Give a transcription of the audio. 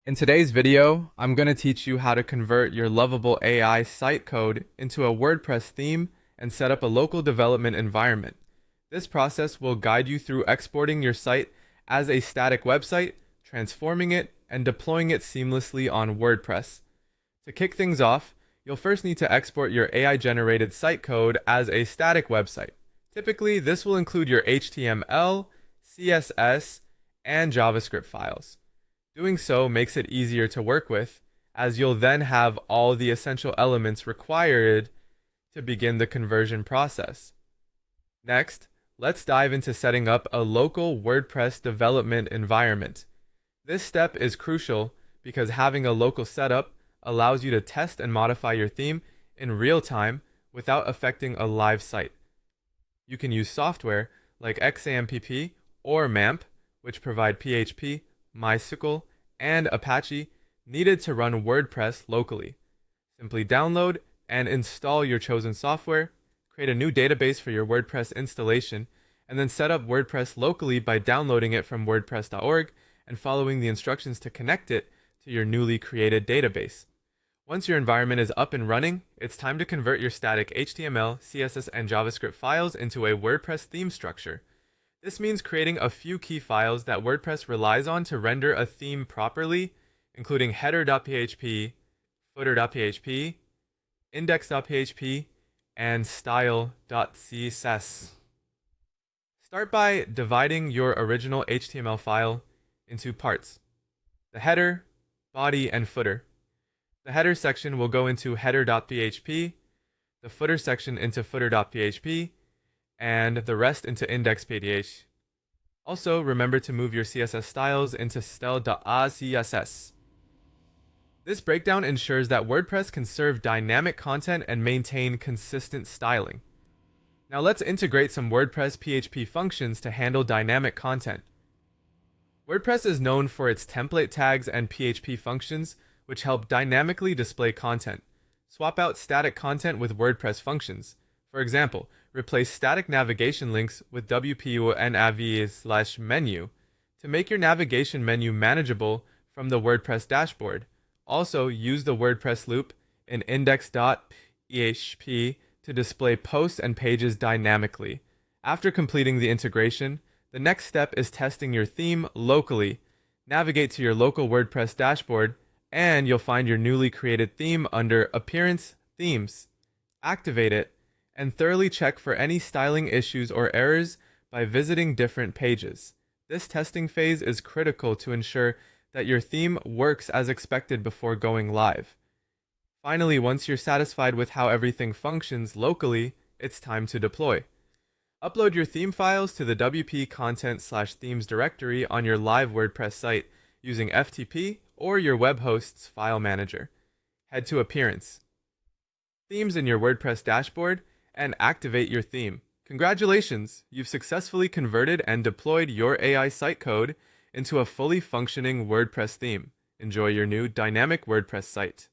In today's video, I'm going to teach you how to convert your Lovable AI site code into a WordPress theme and set up a local development environment. This process will guide you through exporting your site as a static website, transforming it, and deploying it seamlessly on WordPress. To kick things off, you'll first need to export your AI-generated site code as a static website. Typically, this will include your HTML, CSS, and JavaScript files. Doing so makes it easier to work with, as you'll then have all the essential elements required to begin the conversion process. Next, let's dive into setting up a local WordPress development environment. This step is crucial because having a local setup allows you to test and modify your theme in real time without affecting a live site. You can use software like XAMPP or MAMP, which provide PHP, MySQL, and Apache needed to run WordPress locally. Simply download and install your chosen software, create a new database for your WordPress installation, and then set up WordPress locally by downloading it from wordpress.org and following the instructions to connect it to your newly created database. Once your environment is up and running, it's time to convert your static HTML, CSS, and JavaScript files into a WordPress theme structure. This means creating a few key files that WordPress relies on to render a theme properly, including header.php, footer.php, index.php, and style.css. Start by dividing your original HTML file into parts: the header, body, and footer. The header section will go into header.php, the footer section into footer.php, and the rest into index.php. Also, remember to move your CSS styles into style.css. This breakdown ensures that WordPress can serve dynamic content and maintain consistent styling. Now let's integrate some WordPress PHP functions to handle dynamic content. WordPress is known for its template tags and PHP functions, which help dynamically display content. Swap out static content with WordPress functions. For example, replace static navigation links with WP-NAV/menu to make your navigation menu manageable from the WordPress dashboard. Also, use the WordPress loop in index.php to display posts and pages dynamically. After completing the integration, the next step is testing your theme locally. Navigate to your local WordPress dashboard, and you'll find your newly created theme under Appearance Themes. Activate it, and thoroughly check for any styling issues or errors by visiting different pages. This testing phase is critical to ensure that your theme works as expected before going live. Finally, once you're satisfied with how everything functions locally, it's time to deploy. Upload your theme files to the WP content/themes directory on your live WordPress site using FTP or your web host's file manager. Head to Appearance, Themes in your WordPress dashboard, and activate your theme. Congratulations! You've successfully converted and deployed your AI site code into a fully functioning WordPress theme. Enjoy your new dynamic WordPress site.